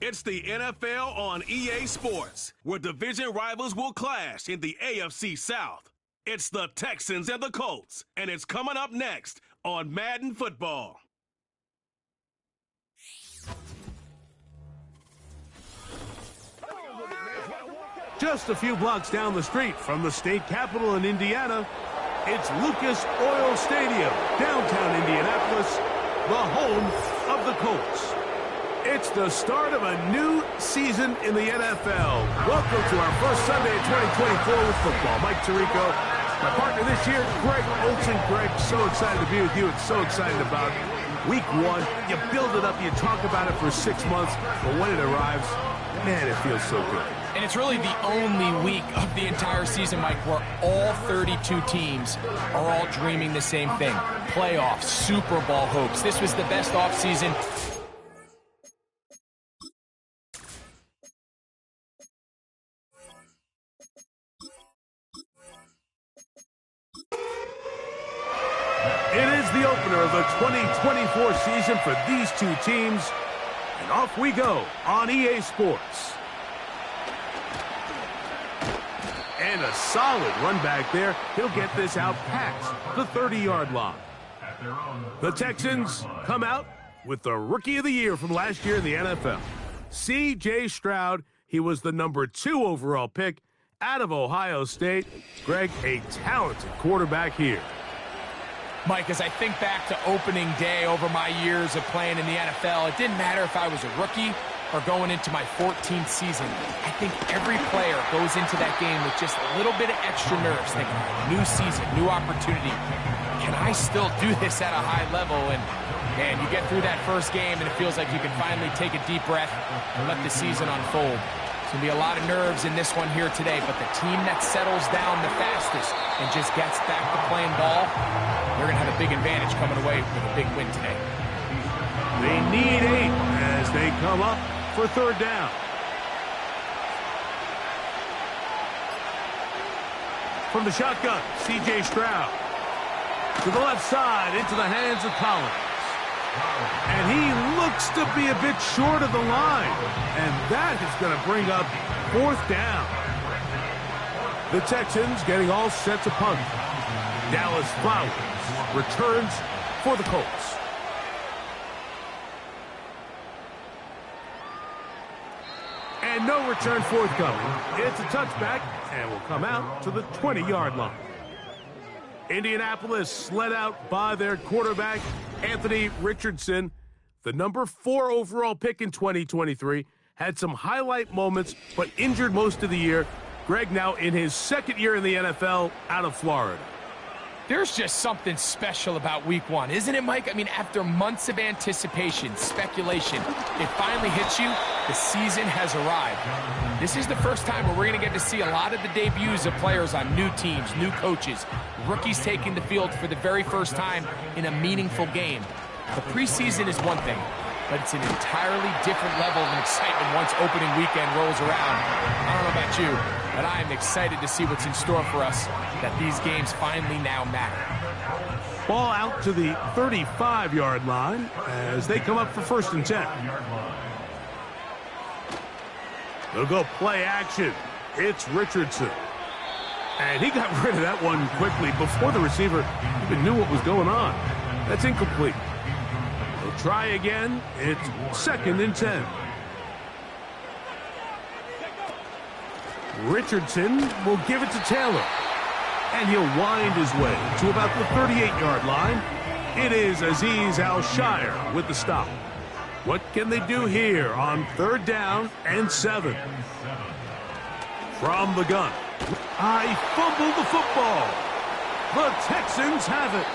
It's the NFL on EA Sports, where division rivals will clash in the AFC South. It's the Texans and the Colts, and it's coming up next on Madden Football. Just a few blocks down the street from the state capitol in Indiana, it's Lucas Oil Stadium, downtown Indianapolis, the home of the Colts. It's the start of a new season in the NFL. Welcome to our first Sunday of 2024 with football. Mike Tirico, my partner this year, Greg Olsen. Greg, so excited to be with you. It's so excited about week one. You build it up, you talk about it for 6 months, but when it arrives, man, it feels so good. And it's really the only week of the entire season, Mike, where all 32 teams are all dreaming the same thing. Playoffs, Super Bowl hopes. This was the best offseason. It is the opener of the 2024 season for these two teams. And off we go on EA Sports. And a solid run back there. He'll get this out past the 30-yard line. The Texans come out with the Rookie of the Year from last year in the NFL. C.J. Stroud, he was the number 2 overall pick out of Ohio State. Greg, a talented quarterback here. Mike, as I think back to opening day over my years of playing in the NFL, it didn't matter if I was a rookie or going into my 14th season. I think every player goes into that game with just a little bit of extra nerves, thinking, new season, new opportunity. Can I still do this at a high level? And man, you get through that first game and it feels like you can finally take a deep breath and let the season unfold. There's going to be a lot of nerves in this one here today, but the team that settles down the fastest and just gets back to playing ball, they're going to have a big advantage coming away with a big win today. They need 8 as they come up for third down. From the shotgun, C.J. Stroud. To the left side, into the hands of Collins. And he looks to be a bit short of the line. And that is going to bring up fourth down. The Texans getting all set to punt. Dallas Flowers returns for the Colts. And no return forthcoming. It's a touchback and will come out to the 20-yard line. Indianapolis led out by their quarterback, Anthony Richardson, the number 4 overall pick in 2023, had some highlight moments, but injured most of the year. Greg now in his second year in the NFL out of Florida. There's just something special about week one, isn't it, Mike? I mean, after months of anticipation, speculation, it finally hits you. The season has arrived. This is the first time where we're going to get to see a lot of the debuts of players on new teams, new coaches, rookies taking the field for the very first time in a meaningful game. The preseason is one thing, but it's an entirely different level of excitement once opening weekend rolls around. I don't know about you, but I am excited to see what's in store for us, that these games finally now matter. Ball out to the 35-yard line as they come up for first and 10. They'll go play action. It's Richardson. And he got rid of that one quickly before the receiver even knew what was going on. That's incomplete. They'll try again. It's second and 10. Richardson will give it to Taylor. And he'll wind his way to about the 38-yard line. It is Azeez Al-Shire with the stop. What can they do here on third down and 7? From the gun. I fumbled the football. The Texans have it.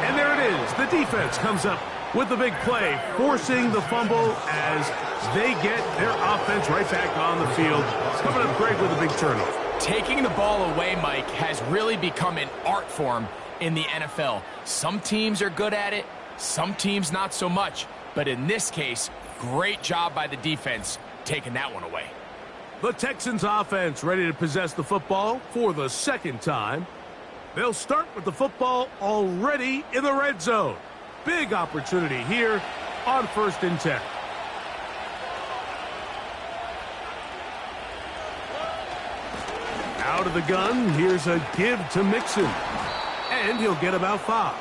And there it is. The defense comes up with the big play, forcing the fumble as they get their offense right back on the field. It's coming up Greg with a big turnover. Taking the ball away, Mike, has really become an art form in the NFL. Some teams are good at it, some teams not so much. But in this case, great job by the defense taking that one away. The Texans offense ready to possess the football for the second time. They'll start with the football already in the red zone. Big opportunity here on first and 10. out of the gun. Here's a give to Mixon. And he'll get about 5.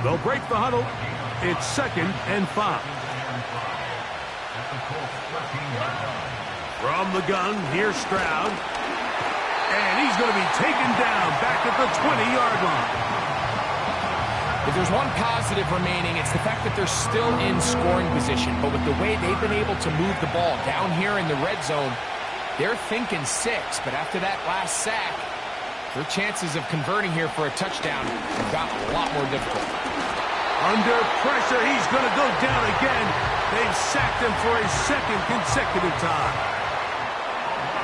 They'll break the huddle. It's 2nd and 5. From the gun, here's Stroud. And he's going to be taken down back at the 20-yard line. If there's one positive remaining, it's the fact that they're still in scoring position. But with the way they've been able to move the ball down here in the red zone, they're thinking 6. But after that last sack, their chances of converting here for a touchdown have gotten a lot more difficult. Under pressure, he's going to go down again. They've sacked him for a 2nd consecutive time.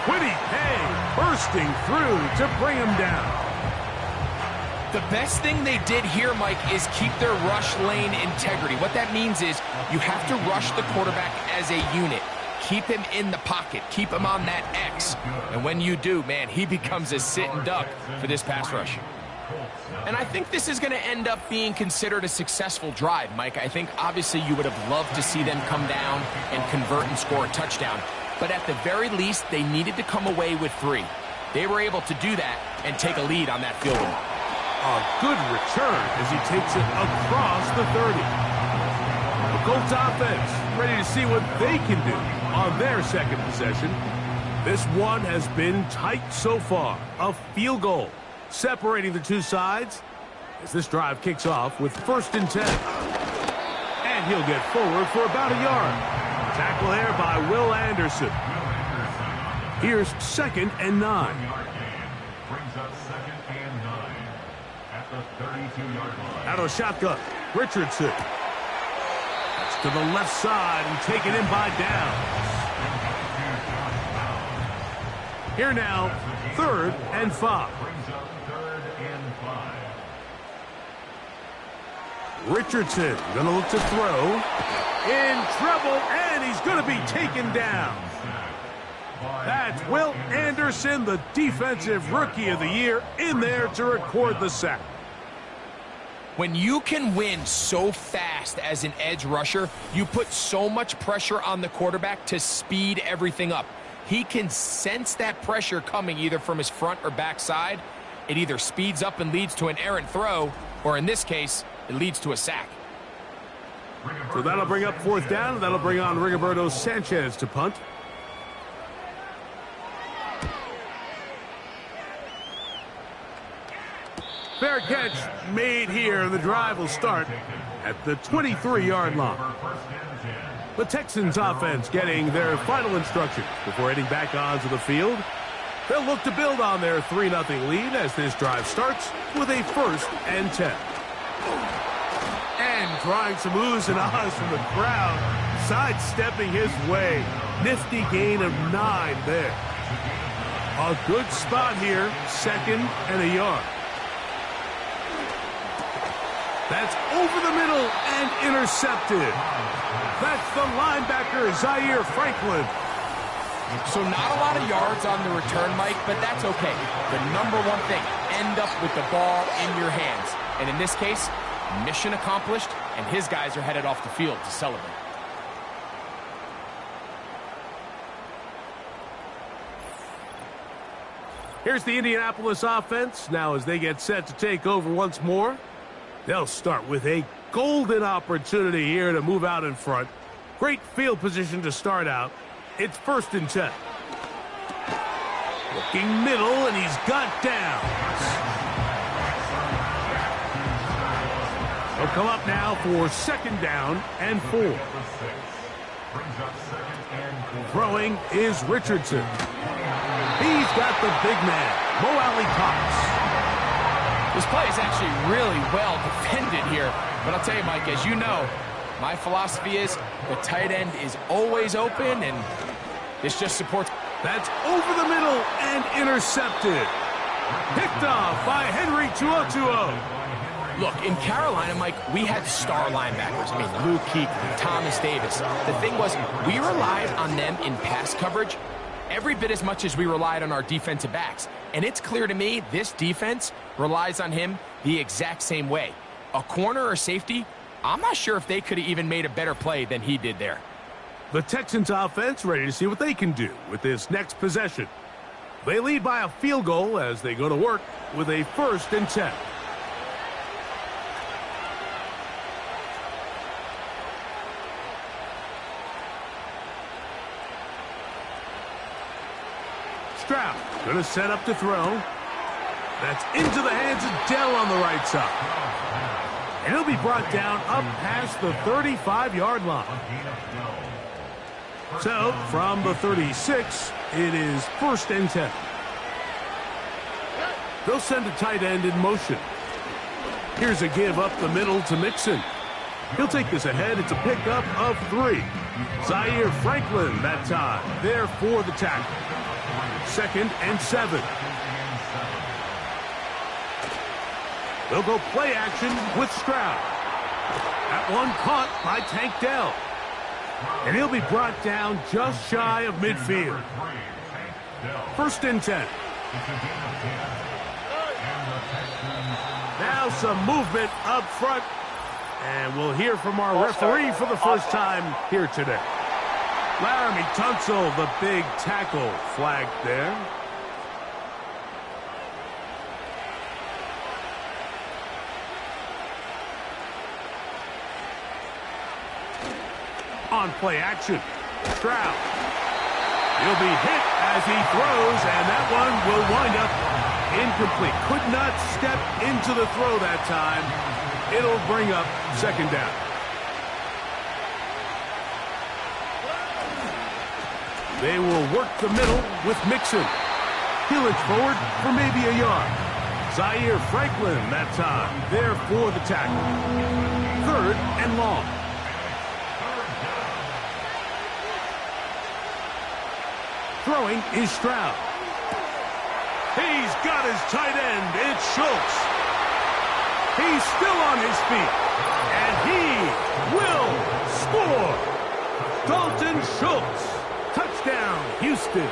Quiddy Pay bursting through to bring him down. The best thing they did here, Mike, is keep their rush lane integrity. What that means is you have to rush the quarterback as a unit. Keep him in the pocket. Keep him on that X. And when you do, man, he becomes a sit-and duck for this pass rush. And I think this is going to end up being considered a successful drive, Mike. I think obviously you would have loved to see them come down and convert and score a touchdown. But at the very least, they needed to come away with 3. They were able to do that and take a lead on that field goal. A good return as he takes it across the 30. The Colts offense ready to see what they can do on their 2nd possession. This one has been tight so far. A field goal separating the two sides as this drive kicks off with 1st and 10. And he'll get forward for about a yard. Tackle there by Will Anderson. Here's 2nd and 9. Brings up 2nd and 9 at the 32-yard line. Out of shotgun, Richardson. That's to the left side and taken in by Downs. Here now, 3rd and 5. Richardson going to look to throw. In trouble, and he's going to be taken down. That's Will Anderson, the Defensive Rookie of the Year, in there to record the sack. When you can win so fast as an edge rusher, you put so much pressure on the quarterback to speed everything up. He can sense that pressure coming either from his front or back side. It either speeds up and leads to an errant throw, or in this case, it leads to a sack. So that'll bring up 4th down. That'll bring on Rigoberto Sanchez to punt. Fair catch made here. The drive will start at the 23-yard line. The Texans offense getting their final instructions before heading back onto the field. They'll look to build on their 3-0 lead as this drive starts with a 1st and 10. And trying some oohs and ahs from the crowd, sidestepping his way. Nifty gain of 9 there. A good spot here, 2nd and a yard. That's over the middle and intercepted. That's the linebacker, Zaire Franklin. So not a lot of yards on the return, Mike, but that's okay. The number one thing, end up with the ball in your hands. And in this case, mission accomplished, and his guys are headed off the field to celebrate. Here's the Indianapolis offense. Now as they get set to take over once more, they'll start with a golden opportunity here to move out in front. Great field position to start out. It's 1st and 10. Looking middle, and he's got Downs. He'll come up now for 2nd down and 4. Throwing is Richardson. He's got the big man, Mo Alley Cox. This play is actually really well defended here. But I'll tell you, Mike, as you know, my philosophy is the tight end is always open, and this just supports. That's over the middle and intercepted. Picked off by Henry 2-0-2-0. Look, in Carolina, Mike, we had star linebackers. I mean, Luke Kuechly, Thomas Davis. The thing was, we relied on them in pass coverage every bit as much as we relied on our defensive backs. And it's clear to me this defense relies on him the exact same way. A corner or safety, I'm not sure if they could have even made a better play than he did there. The Texans offense ready to see what they can do with this next possession. They lead by a field goal as they go to work with a 1st and 10. Stroud going to set up to throw. That's into the hands of Dell on the right side. And he'll be brought down up past the 35-yard line. So, from the 36, it is 1st and 10. They'll send a tight end in motion. Here's a give up the middle to Mixon. He'll take this ahead. It's a pickup of 3. Zaire Franklin that time, there for the tackle. 2nd and 7. They'll go play action with Stroud. That one caught by Tank Dell. And he'll be brought down just shy of midfield. 1st and 10. Now some movement up front. And we'll hear from our referee for the first time here today. Laramie Tunsil, the big tackle, flagged there. On play action, Stroud. He'll be hit as he throws, and that one will wind up incomplete. Could not step into the throw that time. It'll bring up 2nd down. They will work the middle with Mixon. He'll inch forward for maybe a yard. Zaire Franklin that time, there for the tackle. 3rd and long. Throwing is Stroud. He's got his tight end. It's Schultz. He's still on his feet. And he will score. Dalton Schultz. Touchdown, Houston.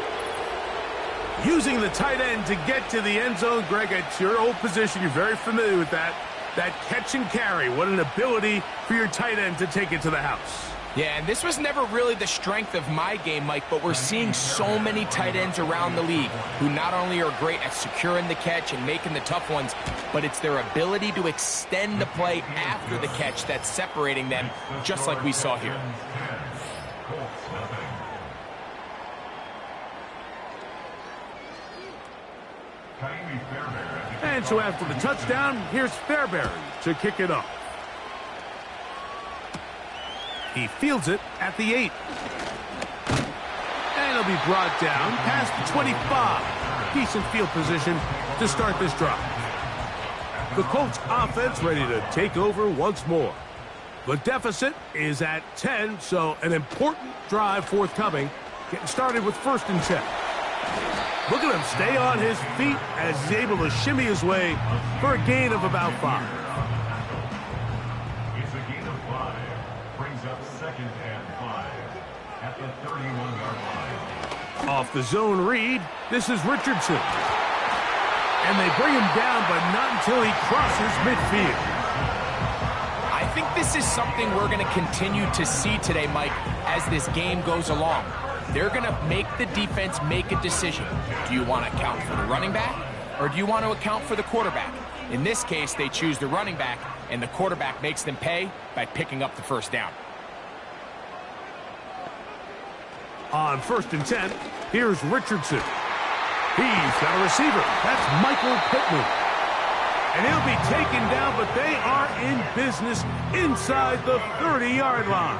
Using the tight end to get to the end zone, Greg, it's your old position. You're very familiar with that. That catch and carry. What an ability for your tight end to take it to the house. Yeah, and this was never really the strength of my game, Mike, but we're seeing so many tight ends around the league who not only are great at securing the catch and making the tough ones, but it's their ability to extend the play after the catch that's separating them, just like we saw here. And so after the touchdown, here's Fairbairn to kick it off. He fields it at the 8. And he'll be brought down past the 25. Decent field position to start this drive. The Colts offense ready to take over once more. The deficit is at 10, so an important drive forthcoming. Getting started with 1st and 10. Look at him stay on his feet as he's able to shimmy his way for a gain of about 5. It's a gain of 5. Brings up 2nd and 5 at the 31-yard line. Off the zone read, this is Richardson. And they bring him down, but not until he crosses midfield. I think this is something we're going to continue to see today, Mike, as this game goes along. They're going to make the defense make a decision. Do you want to account for the running back, or do you want to account for the quarterback? In this case, they choose the running back, and the quarterback makes them pay by picking up the 1st down. On 1st and 10, here's Richardson. He's got a receiver. That's Michael Pittman. And he'll be taken down, but they are in business inside the 30-yard line.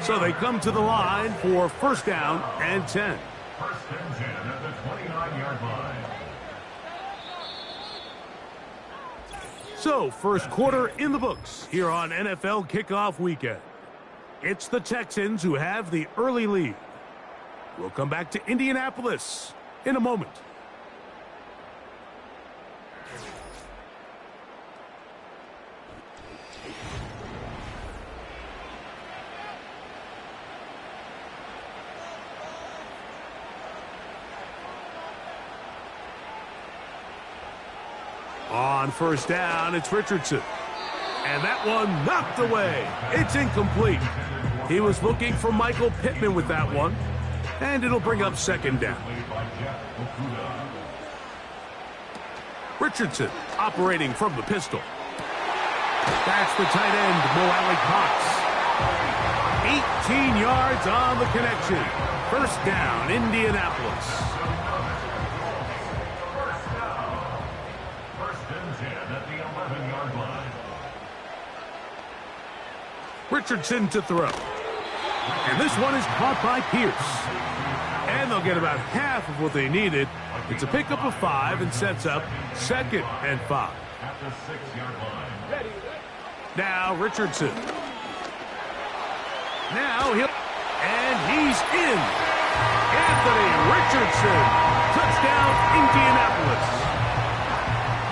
So they come to the line for 1st down and 10. 1st and 10 at the 29-yard line. So, first quarter in the books here on NFL Kickoff Weekend. It's the Texans who have the early lead. We'll come back to Indianapolis in a moment. On 1st down, it's Richardson. And that one knocked away. It's incomplete. He was looking for Michael Pittman with that one. And it'll bring up second down. Richardson operating from the pistol. That's the tight end, Mo Cox. 18 yards on the connection. First down, Indianapolis. First and 10 at the 11-yard line. Richardson to throw. And this one is caught by Pierce. And they'll get about half of what they needed. It's a pickup of 5 and sets up second and 5. At the 6-yard line. Now Richardson. Now and he's in. Anthony Richardson. Touchdown, Indianapolis.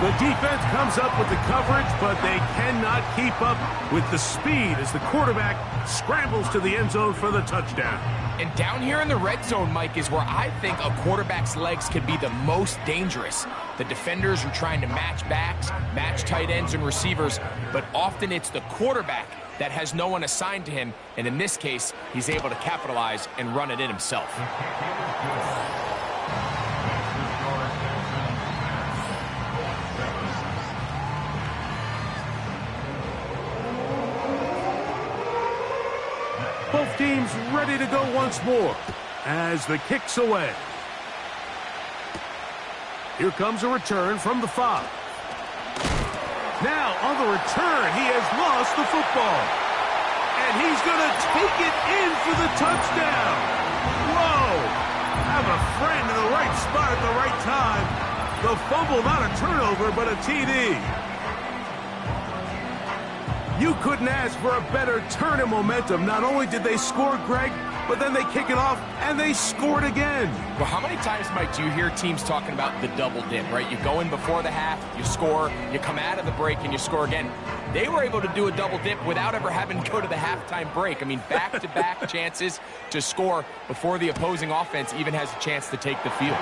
The defense comes up with the coverage, but they cannot keep up with the speed as the quarterback scrambles to the end zone for the touchdown. And down here in the red zone, Mike, is where I think a quarterback's legs can be the most dangerous. The defenders are trying to match backs, match tight ends and receivers, but often it's the quarterback that has no one assigned to him, and in this case, he's able to capitalize and run it in himself. Both teams ready to go once more as the kick's away. Here comes a return from the 5. Now on the return, he has lost the football. And he's going to take it in for the touchdown. Whoa! Have a friend in the right spot at the right time. The fumble, not a turnover, but a TD. You couldn't ask for a better turn in momentum. Not only did they score, Greg, but then they kick it off, and they scored again. Well, how many times, Mike, do you hear teams talking about the double dip, right? You go in before the half, you score, you come out of the break, and you score again. They were able to do a double dip without ever having to go to the halftime break. I mean, back-to-back chances to score before the opposing offense even has a chance to take the field.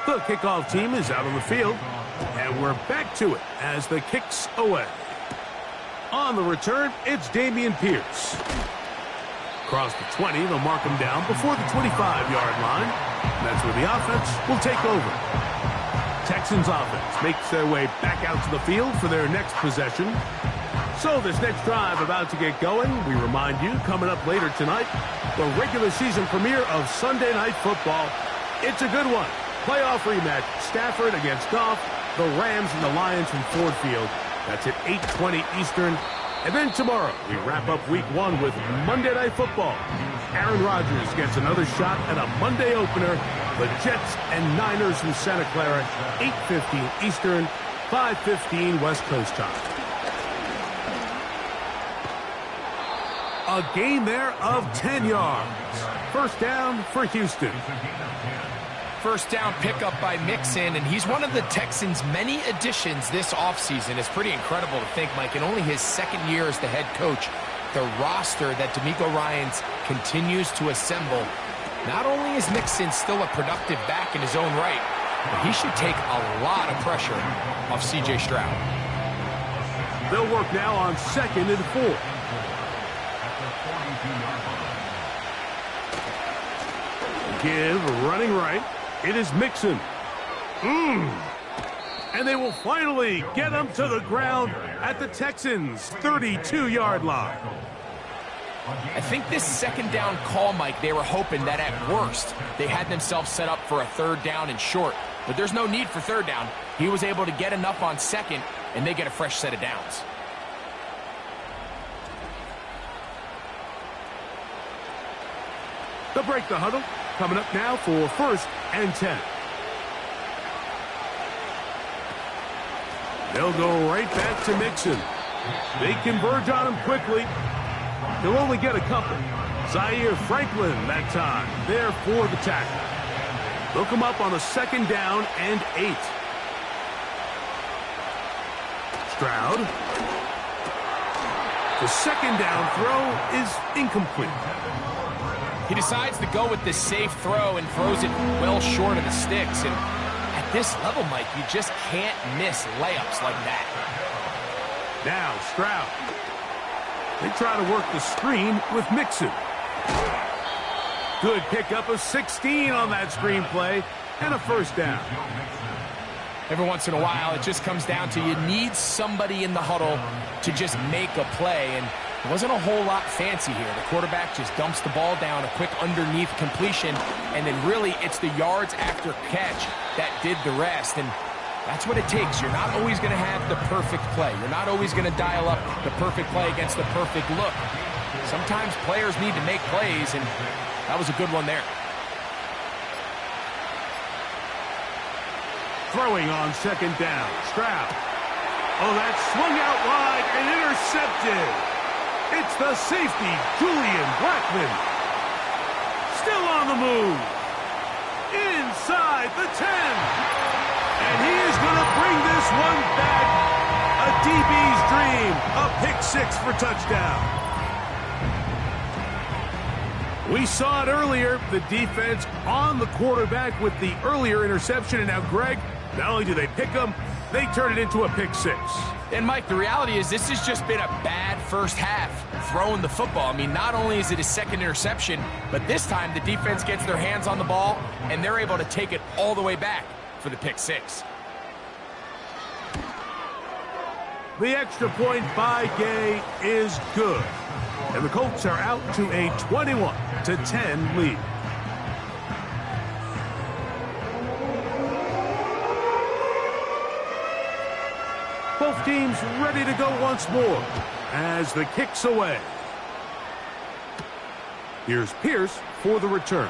The kickoff team is out on the field, and we're back to it as the kick's away. On the return, it's Dameon Pierce. Across the 20, they'll mark him down before the 25-yard line. That's where the offense will take over. Texans offense makes their way back out to the field for their next possession. So this next drive about to get going, we remind you, coming up later tonight, the regular season premiere of Sunday Night Football. It's a good one. Playoff rematch, Stafford against Goff, the Rams and the Lions from Ford Field. That's at 8:20 Eastern. And then tomorrow, we wrap up Week 1 with Monday Night Football. Aaron Rodgers gets another shot at a Monday opener. The Jets and Niners from Santa Clara, 8:15 Eastern, 5:15 West Coast time. A gain there of 10 yards. First down for Houston. First down pickup by Mixon, and he's one of the Texans' many additions this offseason. It's pretty incredible to think, Mike, in only his second year as the head coach, the roster that DeMeco Ryans continues to assemble. Not only is Mixon still a productive back in his own right, but he should take a lot of pressure off C.J. Stroud. They'll work now on 2nd and 4. Give running right. It is Mixon. And they will finally get him to the ground at the Texans' 32-yard line. I think this second down call, Mike, they were hoping that at worst they had themselves set up for a third down and short. But there's no need for third down. He was able to get enough on second, and they get a fresh set of downs. They'll break the huddle. Coming up now for 1st and 10. They'll go right back to Mixon. They converge on him quickly. They'll only get a couple. Zaire Franklin that time, there for the tackle. They'll come up on a 2nd down and 8. Stroud. The 2nd down throw is incomplete. He decides to go with this safe throw and throws it well short of the sticks. And at this level, Mike, you just can't miss layups like that. Now Stroud. They try to work the screen with Mixon. Good pickup of 16 on that screen play and a first down. Every once in a while, it just comes down to you need somebody in the huddle to just make a play, and it wasn't a whole lot fancy here. The quarterback just dumps the ball down, a quick underneath completion, and then really it's the yards after catch that did the rest, and that's what it takes. You're not always going to have the perfect play. You're not always going to dial up the perfect play against the perfect look. Sometimes players need to make plays, and that was a good one there. Throwing on second down. Stroud. Oh, that swung out wide and intercepted. It's the safety, Julian Blackman. Still on the move. Inside the 10. And he is going to bring this one back. A DB's dream. A pick six for touchdown. We saw it earlier. The defense on the quarterback with the earlier interception. And now, Greg, not only do they pick him, they turn it into a pick six. And, Mike, the reality is this has just been a bad first half throwing the football. I mean, not only is it his second interception, but this time the defense gets their hands on the ball, and they're able to take it all the way back for the pick six. The extra point by Gay is good. And the Colts are out to a 21-10 lead. Both teams ready to go once more as the kick's away. Here's Pierce for the return.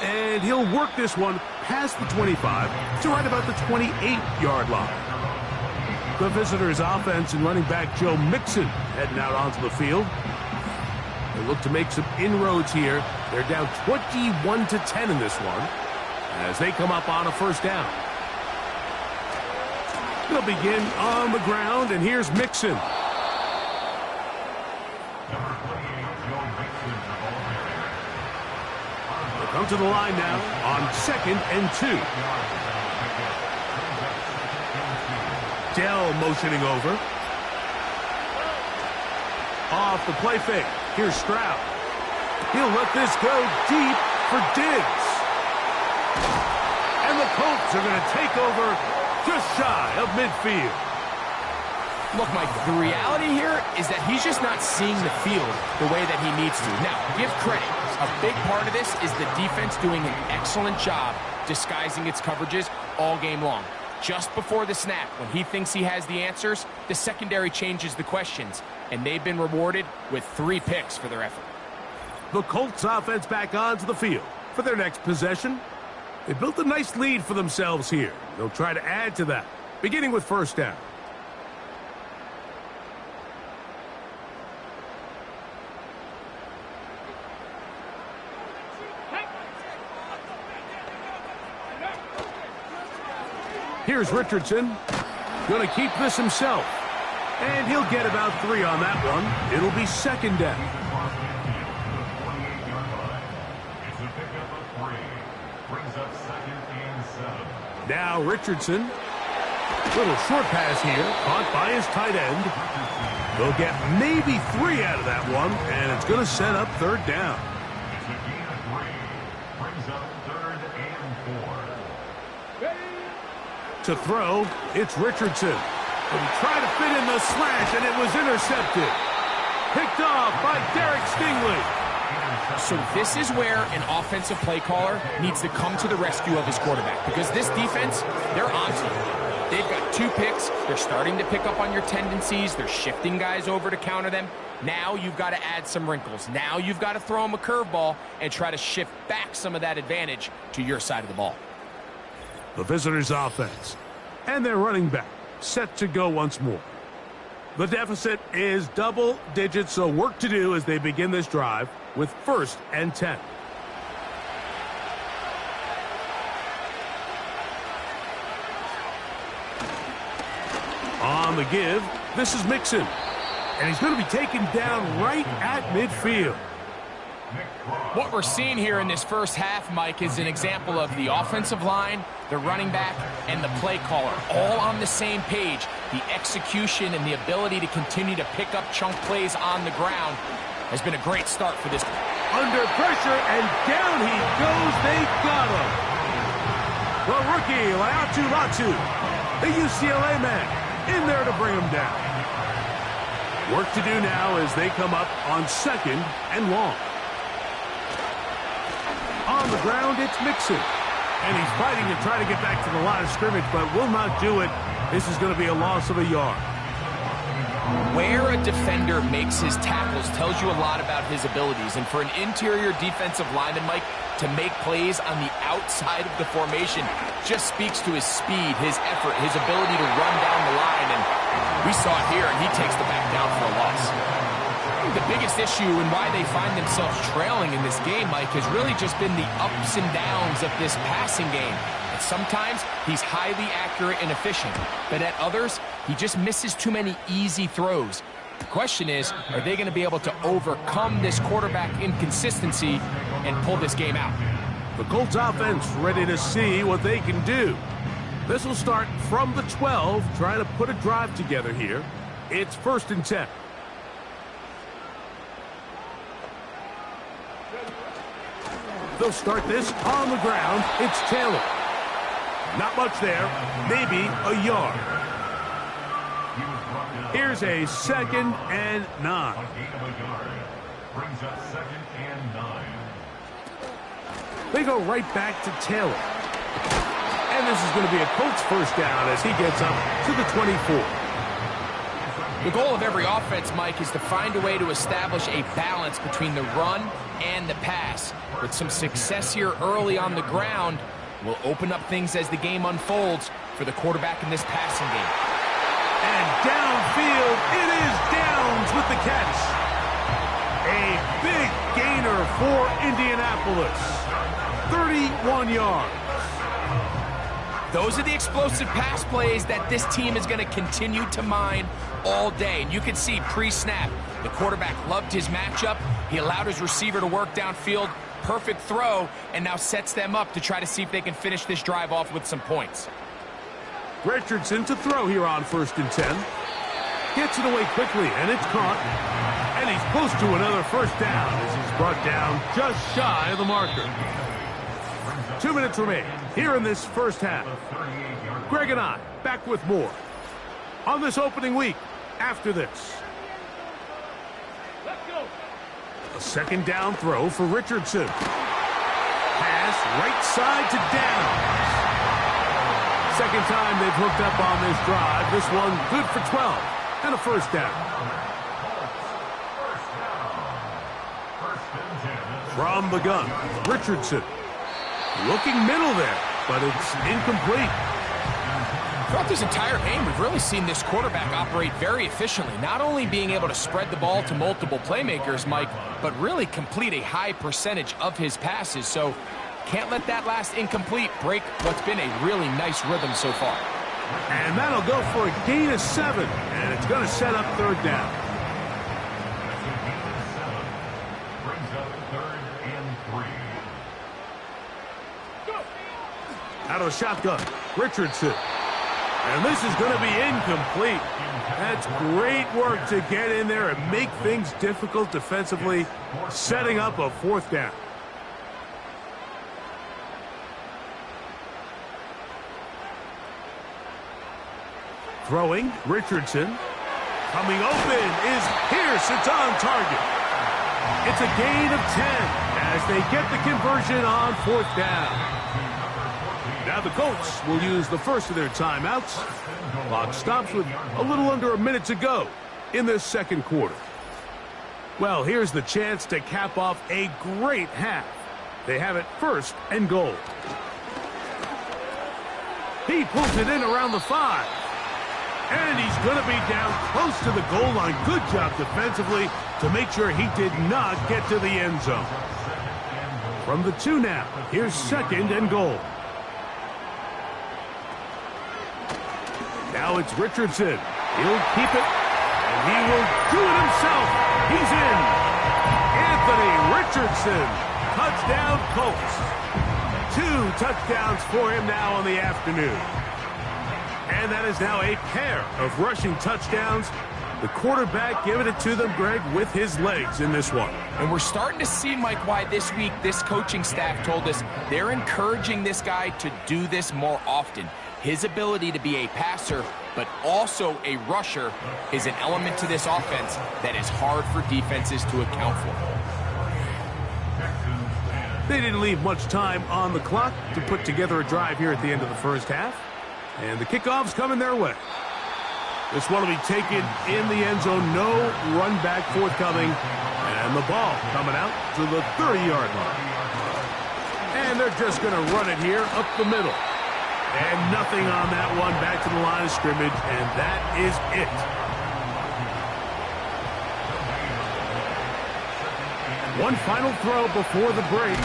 And he'll work this one past the 25 to right about the 28-yard line. The visitors' offense and running back Joe Mixon heading out onto the field. They look to make some inroads here. They're down 21-10 in this one as they come up on a first down. They'll begin on the ground, and here's Mixon. They'll come to the line now on 2nd and 2. Dell motioning over. Off the play fake. Here's Stroud. He'll let this go deep for Diggs. And the Colts are going to take over just shy of midfield. Look, Mike, the reality here is that he's just not seeing the field the way that he needs to. Now, give credit. A big part of this is the defense doing an excellent job disguising its coverages all game long. Just before the snap, when he thinks he has the answers, the secondary changes the questions, and they've been rewarded with 3 picks for their effort. The Colts offense back onto the field for their next possession. They built a nice lead for themselves here. They'll try to add to that, beginning with first down. Here's Richardson. Going to keep this himself. And he'll get about 3 on that one. It'll be second down. Now Richardson. Little short pass here. Caught by his tight end. They'll get maybe 3 out of that one. And it's going to set up third down. To throw, it's Richardson. But he tried to fit in the slash, and it was intercepted. Picked off by Derek Stingley. So this is where an offensive play caller needs to come to the rescue of his quarterback, because this defense, they're onto you. They've got 2 picks. They're starting to pick up on your tendencies. They're shifting guys over to counter them. Now you've got to add some wrinkles. Now you've got to throw them a curveball and try to shift back some of that advantage to your side of the ball. The visitors' offense and their running back set to go once more. The deficit is double digits, so work to do as they begin this drive with 1st and 10. On the give, this is Mixon. And he's going to be taken down right at midfield. What we're seeing here in this first half, Mike, is an example of the offensive line, the running back, and the play caller all on the same page. The execution and the ability to continue to pick up chunk plays on the ground has been a great start for this. Under pressure, and down he goes. They got him. The rookie, Latu, the UCLA man, in there to bring him down. Work to do now as they come up on 2nd and long. On the ground, it's Mixon. And he's fighting to try to get back to the line of scrimmage, but will not do it. This is going to be a loss of a yard. Where a defender makes his tackles tells you a lot about his abilities. And for an interior defensive lineman, Mike, to make plays on the outside of the formation just speaks to his speed, his effort, his ability to run down the line. And we saw it here, and he takes the back down for a loss. The biggest issue and why they find themselves trailing in this game, Mike, has really just been the ups and downs of this passing game. And sometimes he's highly accurate and efficient, but at others, he just misses too many easy throws. The question is, are they going to be able to overcome this quarterback inconsistency and pull this game out? The Colts offense ready to see what they can do. This will start from the 12, trying to put a drive together here. It's 1st and 10. They'll start this on the ground. It's Taylor. Not much there. Maybe a yard. Here's a 2nd and 9. Brings up 2nd and 9. They go right back to Taylor. And this is going to be a Colts first down as he gets up to the 24. The goal of every offense, Mike, is to find a way to establish a balance between the run and the pass. With some success here early on the ground, will open up things as the game unfolds for the quarterback in this passing game. And downfield, it is Downs with the catch. A big gainer for Indianapolis. 31 yards. Those are the explosive pass plays that this team is going to continue to mine all day. And you can see pre-snap, the quarterback loved his matchup. He allowed his receiver to work downfield. Perfect throw, and now sets them up to try to see if they can finish this drive off with some points. Richardson to throw here on 1st and 10. Gets it away quickly, and it's caught. And he's close to another first down as he's brought down just shy of the marker. 2 minutes remain here in this first half. Greg and I back with more on this opening week after this. A 2nd down throw for Richardson. Pass right side to Downs. 2nd time they've hooked up on this drive. This one good for 12 and a first down. From the gun, Richardson. Looking middle there, but it's incomplete. Throughout this entire game, we've really seen this quarterback operate very efficiently, not only being able to spread the ball to multiple playmakers, Mike, but really complete a high percentage of his passes. So can't let that last incomplete break what's been a really nice rhythm so far. And that'll go for a gain of 7, and it's going to set up 3rd down. Brings up 3rd and 3. Out of the shotgun, Richardson. And this is going to be incomplete. That's great work to get in there and make things difficult defensively, setting up a 4th down. Throwing, Richardson. Coming open is Pierce. It's on target. It's a gain of 10 as they get the conversion on 4th down. Now the Colts will use the first of their timeouts. Clock stops with a little under a minute to go in this 2nd quarter. Well, here's the chance to cap off a great half. They have it 1st and goal. He pulls it in around the 5. And he's going to be down close to the goal line. Good job defensively to make sure he did not get to the end zone. From the 2 now, here's 2nd and goal. Now it's Richardson. He'll keep it, and he will do it himself. He's in. At Anthony Richardson. Touchdown, Colts. 2 touchdowns for him now on the afternoon. And that is now a pair of rushing touchdowns. The quarterback giving it to them, Greg, with his legs in this one. And we're starting to see, Mike, why this week this coaching staff told us they're encouraging this guy to do this more often. His ability to be a passer, but also a rusher, is an element to this offense that is hard for defenses to account for. They didn't leave much time on the clock to put together a drive here at the end of the first half. And the kickoff's coming their way. This one will be taken in the end zone. No run back forthcoming. And the ball coming out to the 30-yard line. And they're just going to run it here up the middle. And nothing on that one. Back to the line of scrimmage. And that is it. One final throw before the break.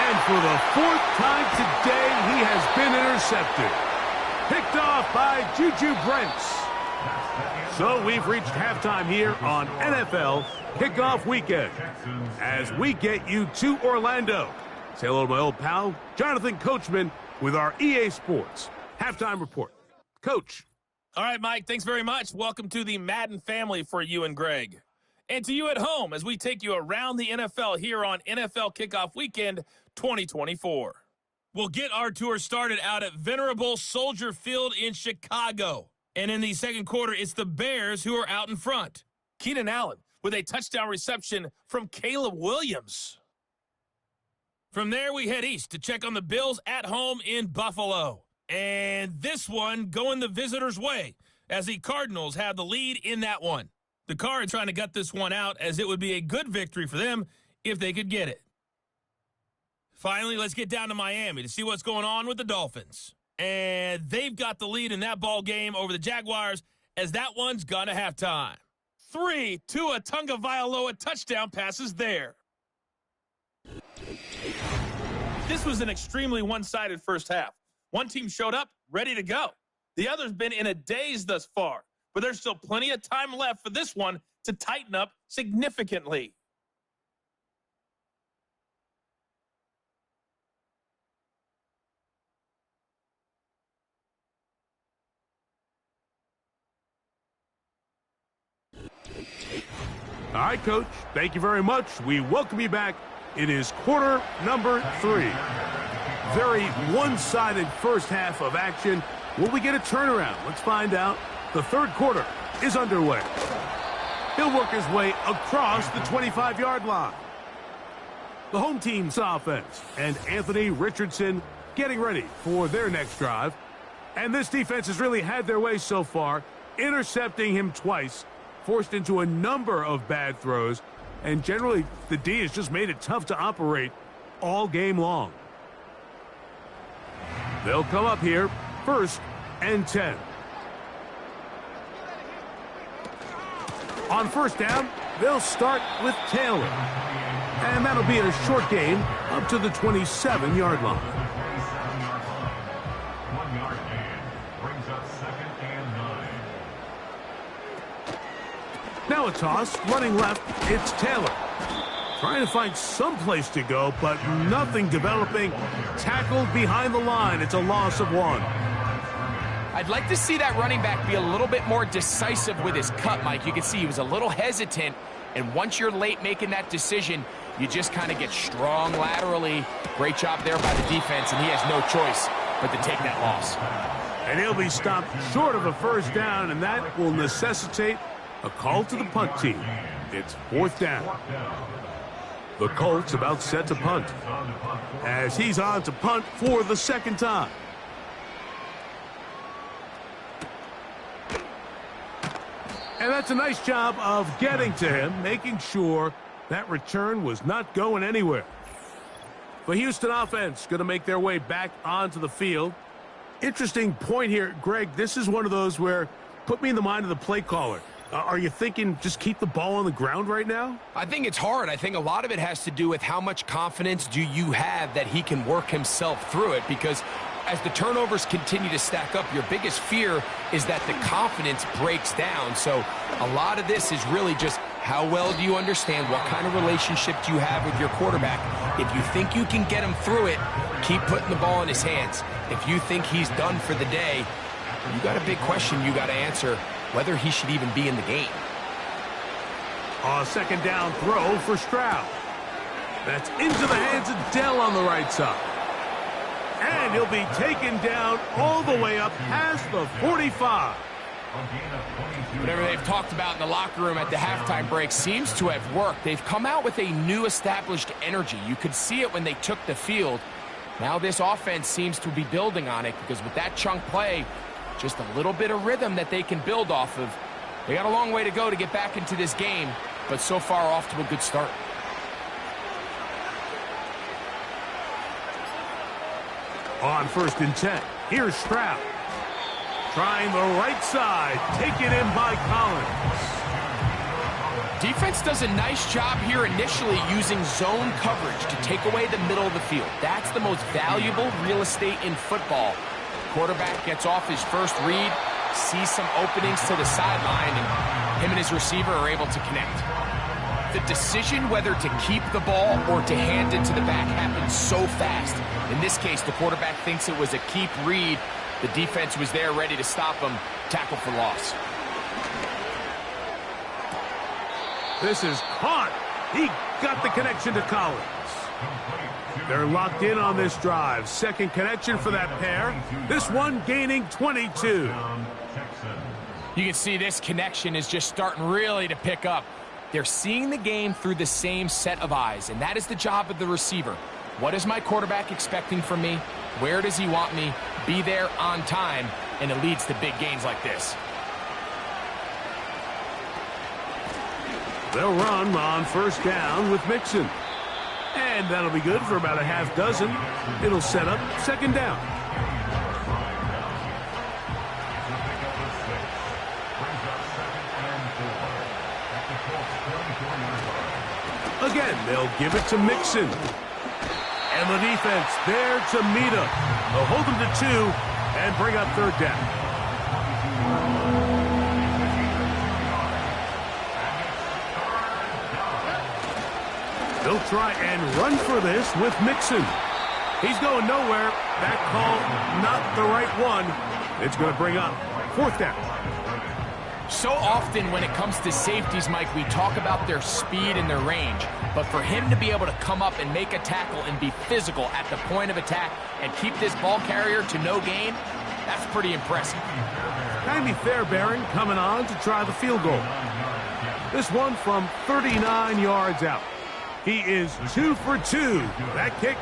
And for the 4th time today, he has been intercepted. Picked off by Juju Brents. So we've reached halftime here on NFL Kickoff Weekend as we get you to Orlando. Say hello to my old pal, Jonathan Coachman, with our EA Sports Halftime Report. Coach. All right, Mike, thanks very much. Welcome to the Madden family for you and Greg. And to you at home as we take you around the NFL here on NFL Kickoff Weekend 2024. We'll get our tour started out at venerable Soldier Field in Chicago. And in the second quarter, it's the Bears who are out in front. Keenan Allen with a touchdown reception from Caleb Williams. From there, we head east to check on the Bills at home in Buffalo. And this one going the visitors' way as the Cardinals have the lead in that one. The Cards trying to gut this one out as it would be a good victory for them if they could get it. Finally, let's get down to Miami to see what's going on with the Dolphins. And they've got the lead in that ball game over the Jaguars as that one's gone to halftime. 3 Tua Tagovailoa touchdown passes there. This was an extremely one-sided first half. One team showed up, ready to go. The other's been in a daze thus far, but there's still plenty of time left for this one to tighten up significantly. All right, Coach. Thank you very much. We welcome you back. It is quarter number 3. Very one-sided first half of action. Will we get a turnaround? Let's find out. The third quarter is underway. He'll work his way across the 25-yard line. The home team's offense and Anthony Richardson getting ready for their next drive. And this defense has really had their way so far, intercepting him twice, forced into a number of bad throws, and generally the D has just made it tough to operate all game long. They'll come up here, 1st and 10. On first down, they'll start with Taylor. And that'll be a short gain up to the 27-yard line. 1-yard gain brings up 2nd and 9. Now a toss, running left, it's Taylor. Trying to find some place to go, but nothing developing. Tackled behind the line. It's a loss of 1. I'd like to see that running back be a little bit more decisive with his cut, Mike. You can see he was a little hesitant, and once you're late making that decision, you just kind of get strong laterally. Great job there by the defense, and he has no choice but to take that loss. And he'll be stopped short of a first down, and that will necessitate a call to the punt team. It's 4th down. The Colts about set to punt as he's on to punt for the second time. And that's a nice job of getting to him, making sure that return was not going anywhere. The Houston offense going to make their way back onto the field. Interesting point here, Greg. This is one of those where, put me in the mind of the play caller. Are you thinking just keep the ball on the ground right now? I think it's hard. I think a lot of it has to do with how much confidence do you have that he can work himself through it, because as the turnovers continue to stack up, your biggest fear is that the confidence breaks down. So a lot of this is really just How well do you understand? What kind of relationship do you have with your quarterback? If you think you can get him through it, keep putting the ball in his hands. If you think he's done for the day, you got a big question you got to answer, whether he should even be in the game. A second down throw for Stroud. That's into the hands of Dell on the right side. And he'll be taken down all the way up past the 45. Whatever they've talked about in the locker room at the halftime break seems to have worked. They've come out with a new established energy. You could see it when they took the field. Now this offense seems to be building on it because with that chunk play, just a little bit of rhythm that they can build off of. They got a long way to go to get back into this game, but so far off to a good start. On 1st and 10, here's Stroud. Trying the right side, taken in by Collins. Defense does a nice job here initially using zone coverage to take away the middle of the field. That's the most valuable real estate in football. Quarterback gets off his first read, sees some openings to the sideline, and him and his receiver are able to connect. The decision whether to keep the ball or to hand it to the back happens so fast. In this case, the quarterback thinks it was a keep read. The defense was there ready to stop him. Tackle for loss. This is caught. He got the connection to Collins. They're locked in on this drive. Second connection for that pair. This one gaining 22. You can see this connection is just starting really to pick up. They're seeing the game through the same set of eyes, and that is the job of the receiver. What is my quarterback expecting from me? Where does he want me? Be there on time, and it leads to big gains like this. They'll run on 1st down with Mixon. And that'll be good for about a half dozen. It'll set up 2nd down. Again, they'll give it to Mixon. And the defense there to meet him. They'll hold him to 2 and bring up 3rd down. They'll try and run for this with Mixon. He's going nowhere. That call, not the right one. It's going to bring up 4th down. So often when it comes to safeties, Mike, we talk about their speed and their range. But for him to be able to come up and make a tackle and be physical at the point of attack and keep this ball carrier to no gain, that's pretty impressive. Kindly Fairbairn coming on to try the field goal. This one from 39 yards out. He is 2 for 2. That kick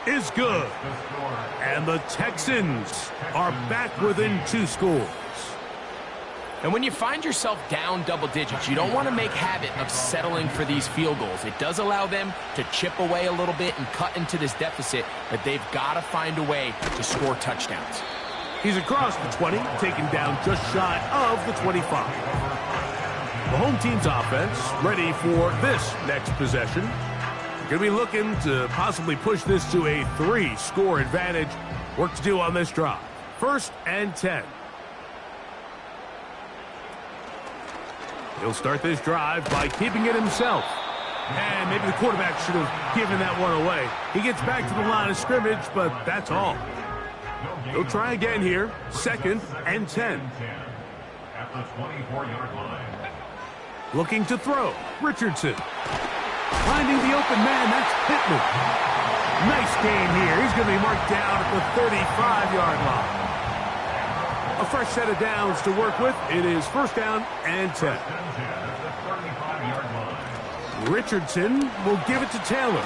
is good. And the Texans are back within 2 scores. And when you find yourself down double digits, you don't want to make habit of settling for these field goals. It does allow them to chip away a little bit and cut into this deficit, but they've got to find a way to score touchdowns. He's across the 20, taken down just shy of the 25. The home team's offense ready for this next possession. Going to be looking to possibly push this to a 3-score advantage. Work to do on this drive. 1st and 10. He'll start this drive by keeping it himself. And maybe the quarterback should have given that one away. He gets back to the line of scrimmage, but that's all. He'll try again here. 2nd and 10. At the 24-yard line. Looking to throw. Richardson. Finding the open man, that's Pittman. Nice game here. He's going to be marked down at the 35-yard line. A fresh set of downs to work with. It is 1st down and 10. Richardson will give it to Taylor.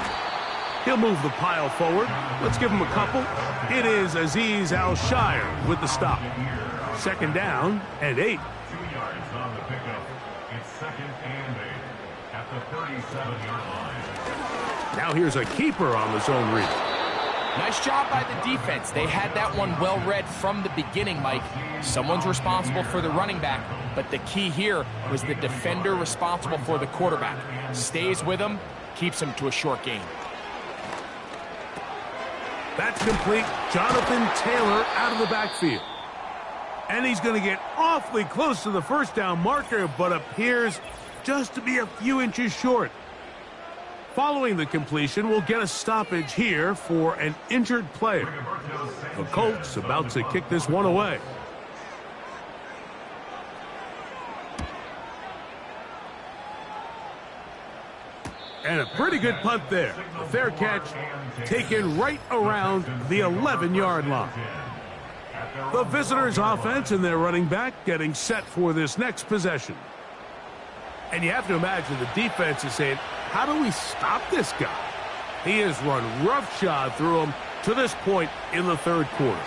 He'll move the pile forward. Let's give him a couple. It is Azeez Al-Shire with the stop. 2nd down and 8. 2 yards on the pickup. It's 2nd and 8 at the 37-yard line. Now here's a keeper on the zone read. Nice job by the defense. They had that one well read from the beginning, Mike. Someone's responsible for the running back, but the key here was the defender responsible for the quarterback. Stays with him, keeps him to a short gain. That's complete. Jonathan Taylor out of the backfield. And he's going to get awfully close to the 1st down marker, but appears just to be a few inches short. Following the completion, we'll get a stoppage here for an injured player. The Colts about to kick this one away. And a pretty good punt there. A fair catch taken right around the 11-yard line. The visitors' offense and their running back getting set for this next possession. And you have to imagine the defense is saying, how do we stop this guy? He has run roughshod through him to this point in the third quarter.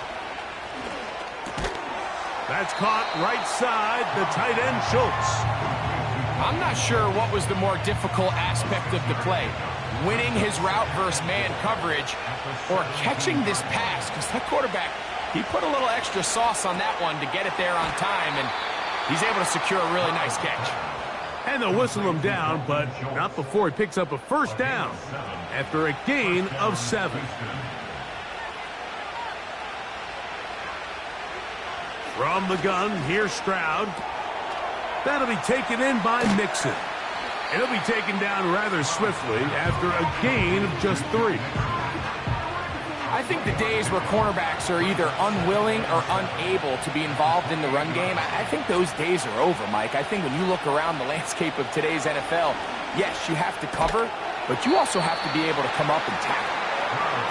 That's caught right side, the tight end Schultz. I'm not sure what was the more difficult aspect of the play, winning his route versus man coverage or catching this pass, because that quarterback, he put a little extra sauce on that one to get it there on time, and he's able to secure a really nice catch. And they'll whistle him down, but not before he picks up a first down after a gain of 7. From the gun, here's Stroud. That'll be taken in by Mixon. And he'll be taken down rather swiftly after a gain of just 3. I think the days where cornerbacks are either unwilling or unable to be involved in the run game, I think those days are over, Mike. I think when you look around the landscape of today's NFL, yes, you have to cover, but you also have to be able to come up and tackle.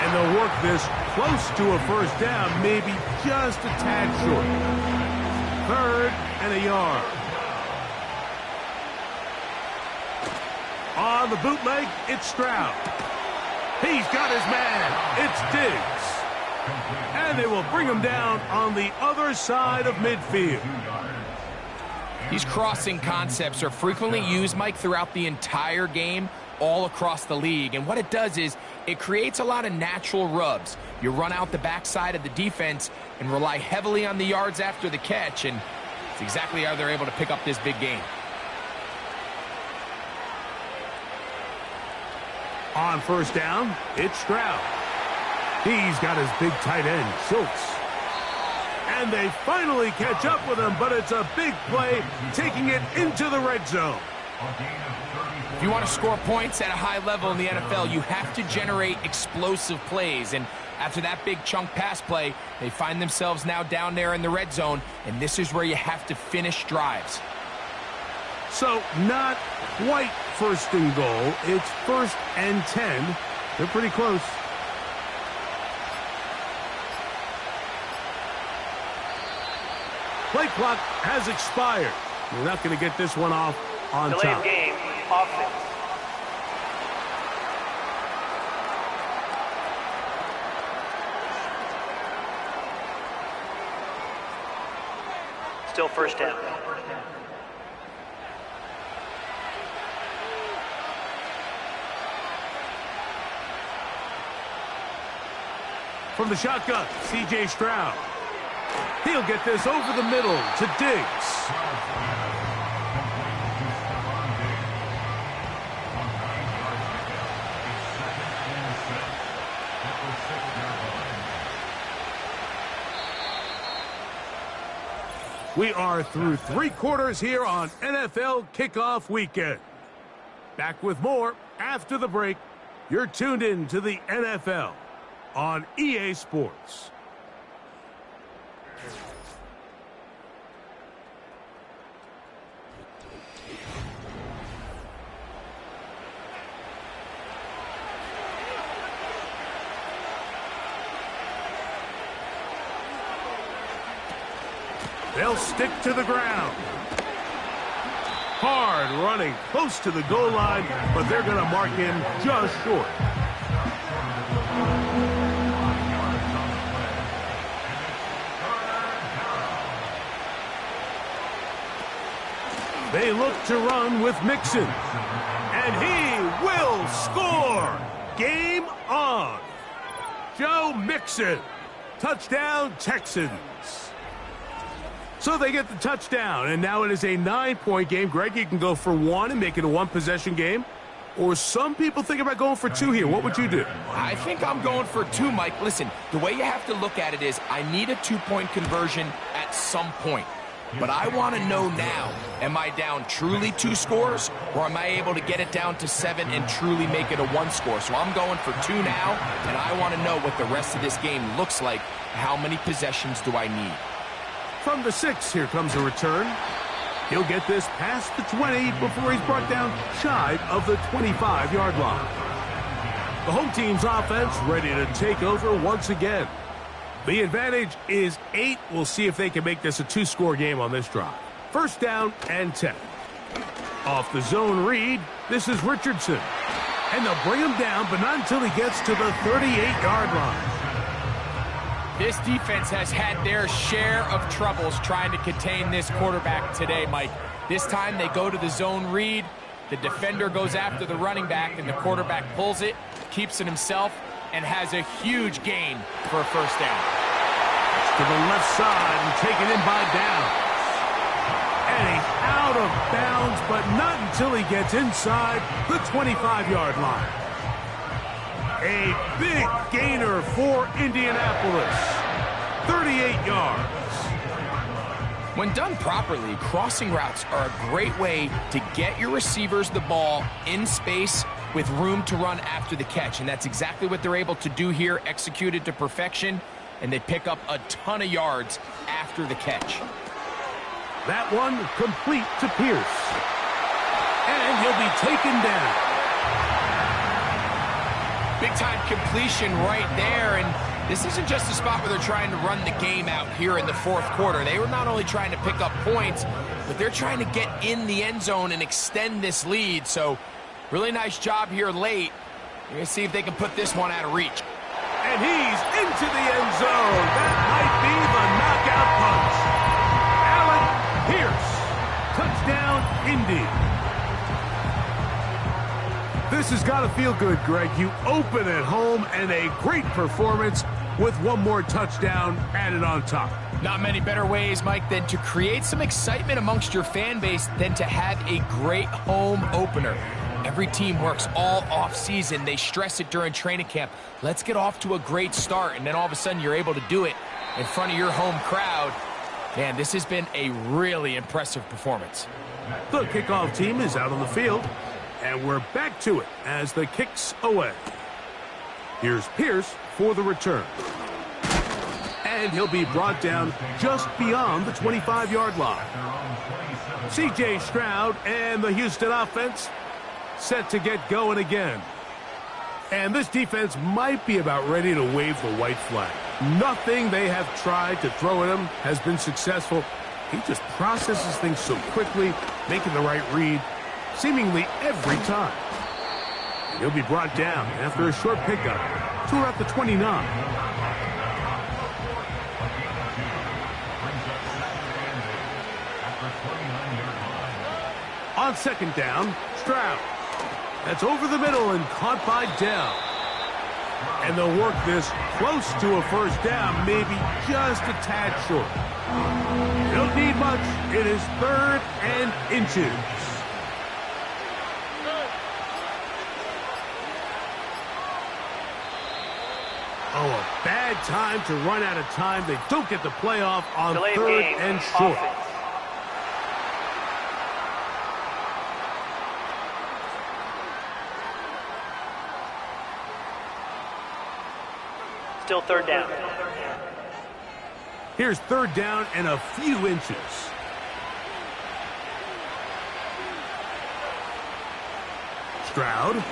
And they'll work this close to a first down, maybe just a tad short. 3rd and a yard. On the bootleg, it's Stroud. He's got his man. It's Diggs. And they will bring him down on the other side of midfield. These crossing concepts are frequently used, Mike, throughout the entire game, all across the league. And what it does is it creates a lot of natural rubs. You run out the backside of the defense and rely heavily on the yards after the catch, and it's exactly how they're able to pick up this big game. On first down, it's Stroud. He's got his big tight end, Schultz. And they finally catch up with him, but it's a big play, taking it into the red zone. If you want to score points at a high level in the NFL, you have to generate explosive plays. And after that big chunk pass play, they find themselves now down there in the red zone, and this is where you have to finish drives. So not quite first and goal. It's 1st and 10. They're pretty close. Play clock has expired. We're not going to get this one off on Delay time. of game, offense. Still first down. From the shotgun, C.J. Stroud. He'll get this over the middle to Diggs. We are through 3 quarters here on NFL Kickoff Weekend. Back with more after the break. You're tuned in to the NFL on EA Sports. They'll stick to the ground. Hard running close to the goal line, but they're going to mark him just short. They look to run with Mixon. And he will score. Game on. Joe Mixon. Touchdown, Texans. So they get the touchdown, and now it is a 9-point game. Greg, you can go for 1 and make it a 1-possession game. Or some people think about going for 2 here. What would you do? I think I'm going for 2, Mike. Listen, the way you have to look at it is I need a 2-point conversion at some point. But I want to know now, am I down truly 2 scores, or am I able to get it down to 7 and truly make it a 1 score? So I'm going for 2 now, and I want to know what the rest of this game looks like. How many possessions do I need? From the 6, here comes a return. He'll get this past the 20 before he's brought down shy of the 25-yard line. The home team's offense ready to take over once again. The advantage is 8. We'll see if they can make this a 2-score game on this drive. First down and 10. Off the zone read, this is Richardson. And they'll bring him down, but not until he gets to the 38-yard line. This defense has had their share of troubles trying to contain this quarterback today, Mike. This time they go to the zone read. The defender goes after the running back, and the quarterback pulls it, keeps it himself, and has a huge gain for a first down. To the left side and taken in by Downs. And he's out of bounds, but not until he gets inside the 25-yard line. A big gainer for Indianapolis. 38 yards. When done properly, crossing routes are a great way to get your receivers the ball in space with room to run after the catch. And that's exactly what they're able to do here, executed to perfection, and they pick up a ton of yards after the catch. That one complete to Pierce. And he'll be taken down. Big-time completion right there, and this isn't just a spot where they're trying to run the game out here in the 4th quarter. They were not only trying to pick up points, but they're trying to get in the end zone and extend this lead. So really nice job here late. We're going to see if they can put this one out of reach. And he's into the end zone. That might be the knockout punch. Allen Pierce. Touchdown, Indy. This has got to feel good, Greg. You open at home and a great performance with one more touchdown added on top. Not many better ways, Mike, than to create some excitement amongst your fan base than to have a great home opener. Every team works all off-season. They stress it during training camp. Let's get off to a great start, and then all of a sudden you're able to do it in front of your home crowd. Man, this has been a really impressive performance. The kickoff team is out on the field, and we're back to it as the kick's away. Here's Pierce for the return. And he'll be brought down just beyond the 25-yard line. C.J. Stroud and the Houston offense set to get going again. And this defense might be about ready to wave the white flag. Nothing they have tried to throw at him has been successful. He just processes things so quickly, making the right read seemingly every time. And he'll be brought down after a short pickup to about the 29. On second down, Stroud. That's over the middle and caught by Dell. And they'll work this close to a first down, maybe just a tad short. Don't need much. It is 3rd and inches. Oh, a bad time to run out of time. They don't get the playoff on Delayed 3rd game, and short. offense. Still 3rd down. Here's 3rd down and a few inches. Stroud.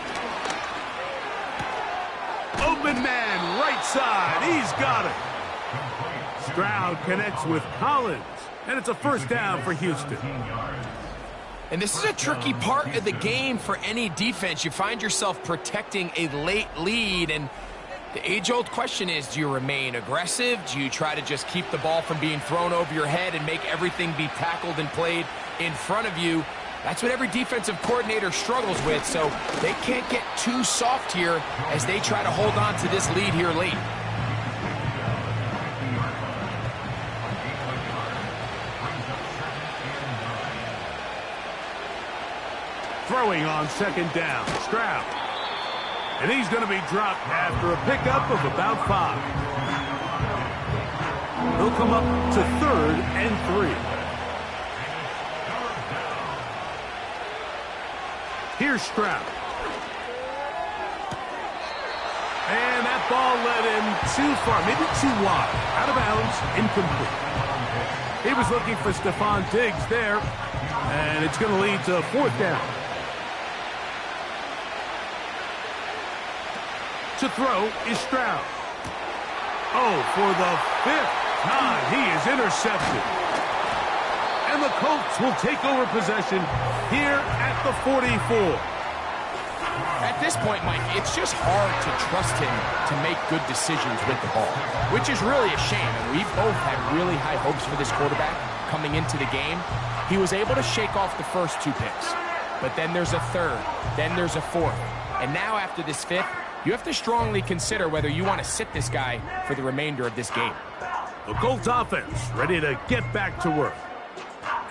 Open man, right side. He's got it. Stroud connects with Collins, and it's a first down for Houston. And this is a tricky part of the game for any defense. You find yourself protecting a late lead, and the age-old question is, do you remain aggressive? Do you try to just keep the ball from being thrown over your head and make everything be tackled and played in front of you? That's what every defensive coordinator struggles with, so they can't get too soft here as they try to hold on to this lead here late. Throwing on second down, Stroud. And he's going to be dropped after a pickup of about 5. He'll come up to 3rd and 3. Here's Stroud. And that ball led him too far, maybe too wide. Out of bounds, incomplete. He was looking for Stephon Diggs there, and it's going to lead to 4th down. To throw is Stroud. Oh, for the 5th time, he is intercepted. And the Colts will take over possession here at the 44. At this point, Mike, it's just hard to trust him to make good decisions with the ball, which is really a shame. And we both had really high hopes for this quarterback coming into the game. He was able to shake off the first 2 picks, but then there's a 3rd, then there's a 4th. And now after this 5th, you have to strongly consider whether you want to sit this guy for the remainder of this game. The Colts offense ready to get back to work.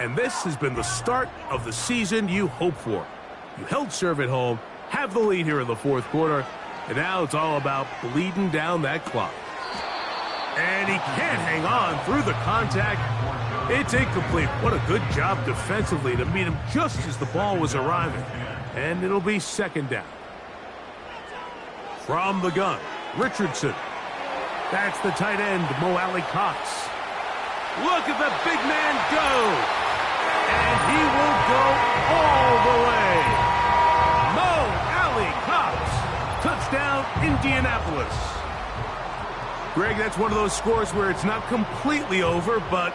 And this has been the start of the season you hope for. You held serve at home, have the lead here in the 4th quarter, and now it's all about bleeding down that clock. And he can't hang on through the contact. It's incomplete. What a good job defensively to meet him just as the ball was arriving. And it'll be 2nd down. From the gun, Richardson. That's the tight end, Mo Alley-Cox. Look at the big man go. And he will go all the way. Mo Alley-Cox. Touchdown, Indianapolis. Greg, that's one of those scores where it's not completely over, but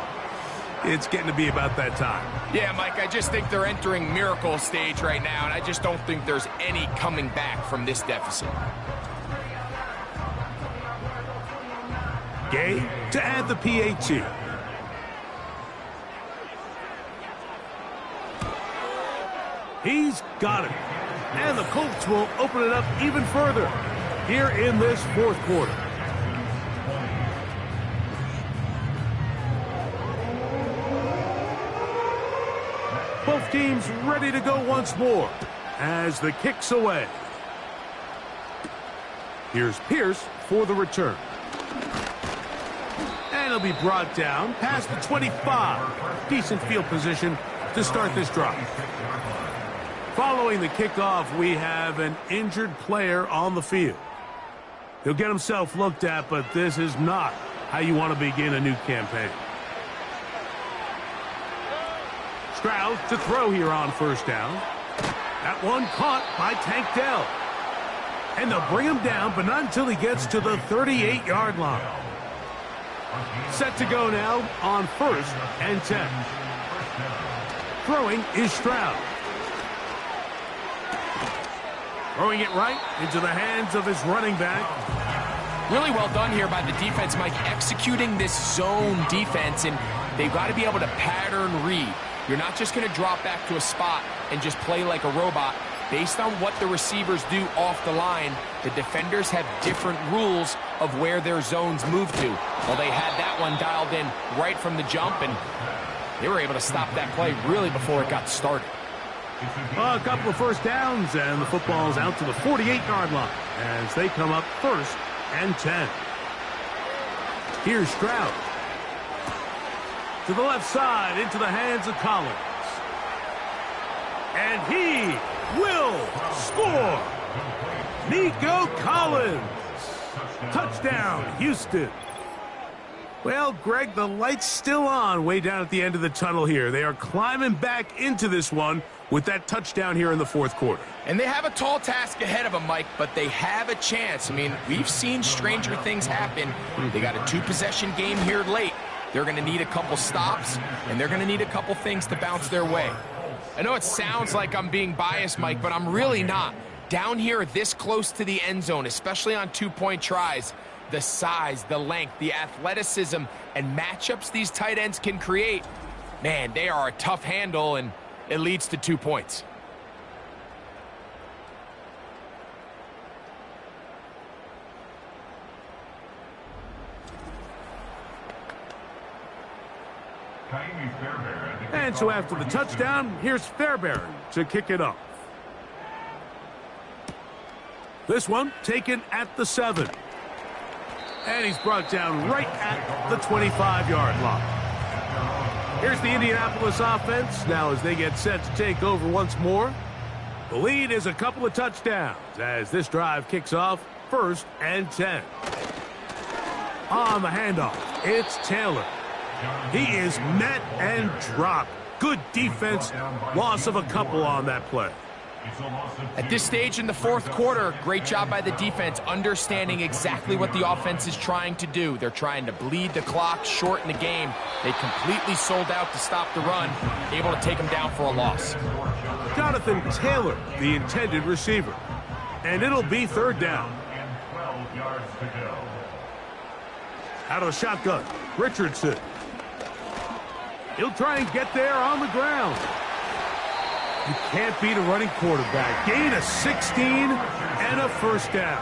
it's getting to be about that time. Yeah, Mike, I just think they're entering miracle stage right now, and I just don't think there's any coming back from this deficit. Gay to add the PAT. He's got it. And the Colts will open it up even further here in this 4th quarter. Both teams ready to go once more as the kick's away. Here's Pierce for the return. And he'll be brought down past the 25. Decent field position to start this drive. Following the kickoff, we have an injured player on the field. He'll get himself looked at, but this is not how you want to begin a new campaign. Stroud to throw here on 1st down. That one caught by Tank Dell. And they'll bring him down, but not until he gets to the 38-yard line. Set to go now on 1st and 10. Throwing is Stroud. Throwing it right into the hands of his running back. Really well done here by the defense, Mike, executing this zone defense, and they've got to be able to pattern read. You're not just going to drop back to a spot and just play like a robot. Based on what the receivers do off the line, the defenders have different rules of where their zones move to. Well, they had that one dialed in right from the jump, and they were able to stop that play really before it got started. A couple of 1st downs, and the football's out to the 48-yard line as they come up 1st and 10. Here's Stroud. To the left side, into the hands of Collins. And he will score. Nico Collins. Touchdown, Houston. Well, Greg, the light's still on way down at the end of the tunnel here. They are climbing back into this one with that touchdown here in the 4th quarter. And they have a tall task ahead of them, Mike, but they have a chance. I mean, we've seen stranger things happen. They got a 2-possession game here late. They're going to need a couple stops, and they're going to need a couple things to bounce their way. I know it sounds like I'm being biased, Mike, but I'm really not. Down here this close to the end zone, especially on 2-point tries, the size, the length, the athleticism, and matchups these tight ends can create, man, they are a tough handle, and it leads to 2 points. And so after the touchdown, here's Fairbairn to kick it off. This one taken at the 7. And he's brought down right at the 25-yard line. Here's the Indianapolis offense now as they get set to take over once more. The lead is a couple of touchdowns as this drive kicks off 1st and 10. On the handoff, it's Taylor. He is met and dropped. Good defense. Loss of a couple on that play. At this stage in the fourth quarter, great job by the defense, understanding exactly what the offense is trying to do. They're trying to bleed the clock, shorten the game. They completely sold out to stop the run, able to take them down for a loss. Jonathan Taylor, the intended receiver. And it'll be 3rd down. Out of the shotgun, Richardson. He'll try and get there on the ground. You can't beat a running quarterback. Gain of 16 and a 1st down.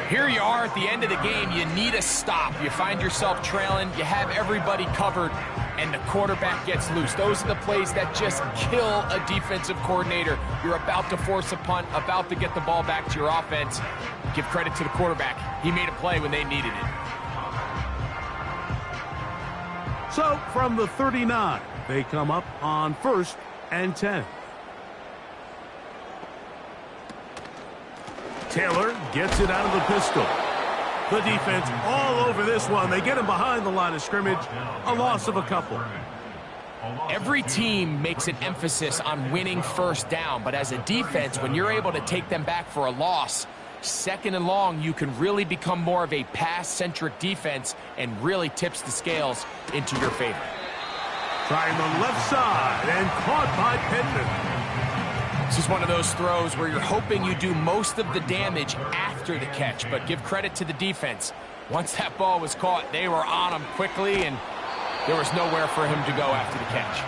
Here you are at the end of the game. You need a stop. You find yourself trailing. You have everybody covered, and the quarterback gets loose. Those are the plays that just kill a defensive coordinator. You're about to force a punt, about to get the ball back to your offense. Give credit to the quarterback. He made a play when they needed it. So, from the 39, they come up on 1st and 10. Taylor gets it out of the pistol. The defense all over this one. They get him behind the line of scrimmage. A loss of a couple. Every team makes an emphasis on winning 1st down, but as a defense, when you're able to take them back for a loss, 2nd and long, you can really become more of a pass-centric defense and really tips the scales into your favor. Trying the left side and caught by Pittman. This is one of those throws where you're hoping you do most of the damage after the catch, but give credit to the defense. Once that ball was caught, they were on him quickly, and there was nowhere for him to go after the catch.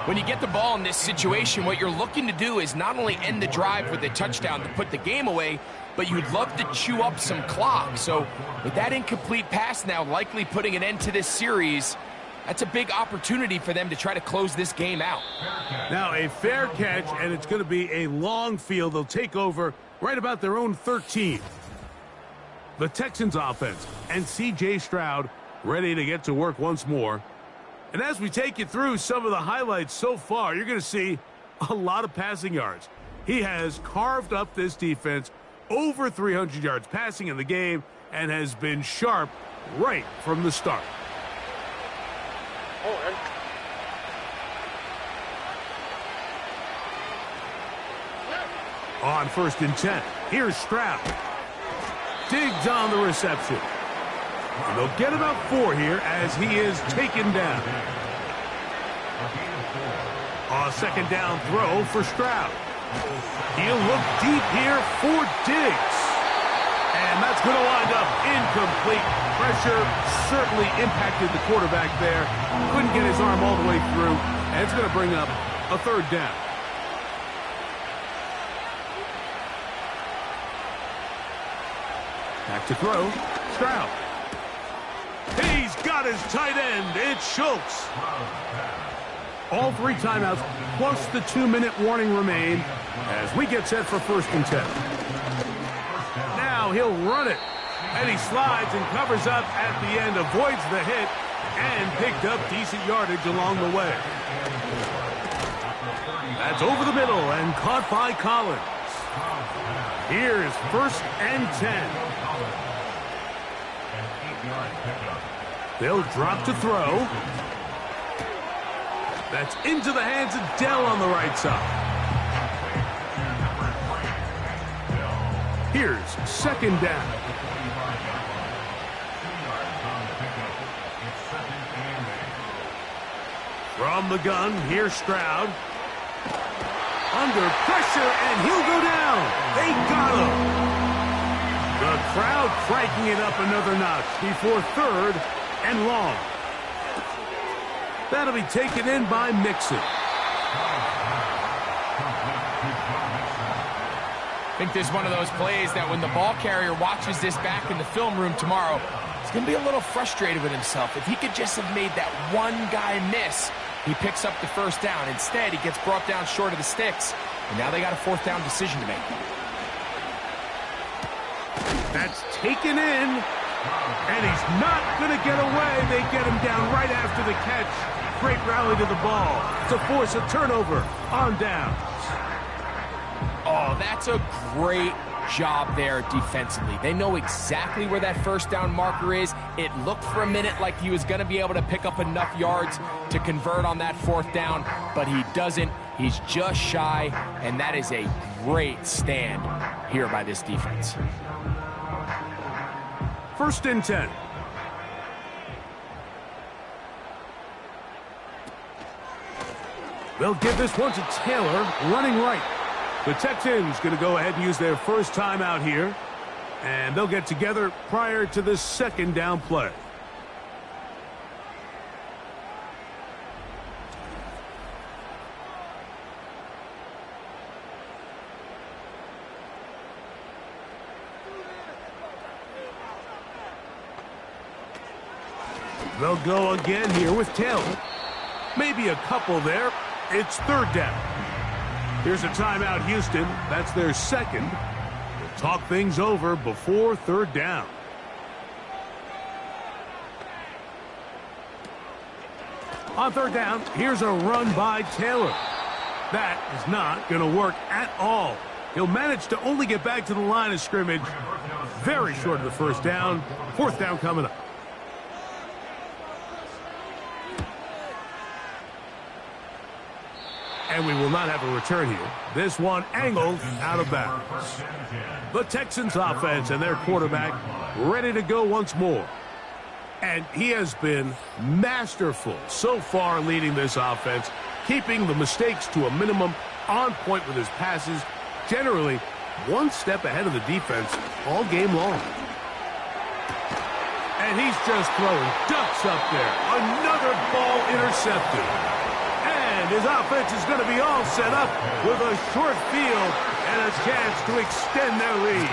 When you get the ball in this situation, what you're looking to do is not only end the drive with a touchdown to put the game away, but you'd love to chew up some clock. So with that incomplete pass now likely putting an end to this series, that's a big opportunity for them to try to close this game out. Now a fair catch, and it's going to be a long field. They'll take over right about their own 13. The Texans offense and C.J. Stroud ready to get to work once more. And as we take you through some of the highlights so far, you're going to see a lot of passing yards. He has carved up this defense, over 300 yards passing in the game, and has been sharp right from the start. On 1st and 10, here's Stroud. Digs on the reception. And they'll get about 4 here as he is taken down. A 2nd down throw for Stroud. He'll look deep here for Diggs. And that's going to wind up incomplete. Pressure certainly impacted the quarterback there. Couldn't get his arm all the way through. And it's going to bring up a 3rd down. Back to throw. Stroud. He's got his tight end. It's Schultz. All 3 timeouts plus the 2-minute warning remain as we get set for 1st and 10. Now he'll run it. And he slides and covers up at the end, avoids the hit, and picked up decent yardage along the way. That's over the middle and caught by Collins. Here's 1st and 10. They'll drop to throw. That's into the hands of Dell on the right side. Here's 2nd down. From the gun, here's Stroud. Under pressure, and he'll go down. They got him. The crowd cranking it up another notch before 3rd and long. That'll be taken in by Mixon. I think this is one of those plays that when the ball carrier watches this back in the film room tomorrow, he's going to be a little frustrated with himself. If he could just have made that one guy miss, he picks up the 1st down. Instead, he gets brought down short of the sticks, and now they got a 4th down decision to make. That's taken in And he's not going to get away. They get him down right after the catch. Great rally to the ball to force a turnover on downs. Oh, that's a great job there defensively. They know exactly where that first down marker is. It looked for a minute like he was going to be able to pick up enough yards to convert on that fourth down, but he doesn't. He's just shy, and that is a great stand here by this defense. 1st and 10. They'll give this one to Taylor, running right. The Texans going to go ahead and use their first time out here, and they'll get together prior to the 2nd down play. They'll go again here with Taylor. Maybe a couple there. It's 3rd down. Here's a timeout, Houston. That's their 2nd. We'll talk things over before 3rd down. On 3rd down, here's a run by Taylor. That is not going to work at all. He'll manage to only get back to the line of scrimmage. Very short of the 1st down. 4th down coming up. And we will not have a return here. This one angled out of bounds. The Texans offense and their quarterback ready to go once more. And he has been masterful so far leading this offense, keeping the mistakes to a minimum, on point with his passes, generally one step ahead of the defense all game long. And he's just throwing ducks up there. Another ball intercepted. And his offense is going to be all set up with a short field and a chance to extend their lead.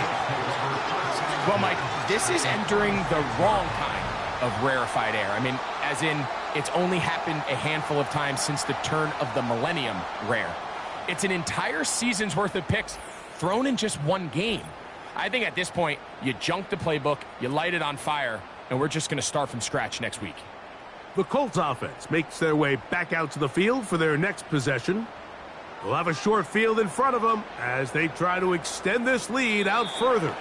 Well, Mike, this is entering the wrong kind of rarefied air. I mean, as in, it's only happened a handful of times since the turn of the millennium rare. It's an entire season's worth of picks thrown in just one game. I think at this point, you junk the playbook, you light it on fire, and we're just going to start from scratch next week. The Colts offense makes their way back out to the field for their next possession. They'll have a short field in front of them as they try to extend this lead out further.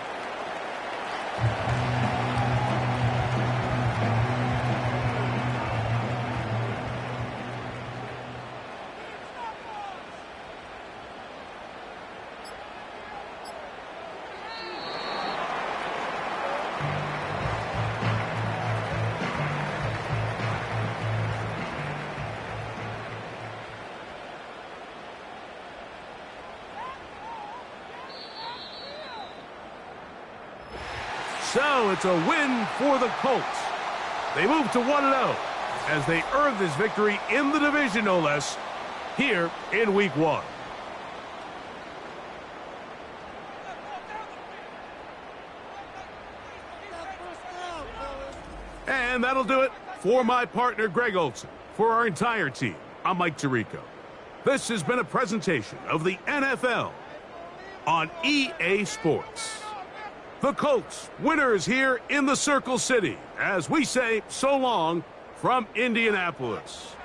So it's a win for the Colts. They move to 1-0 as they earn this victory in the division, no less, here in Week 1. And that'll do it for my partner, Greg Olson. For our entire team, I'm Mike Tirico. This has been a presentation of the NFL on EA Sports. The Colts, winners here in the Circle City, as we say so long from Indianapolis.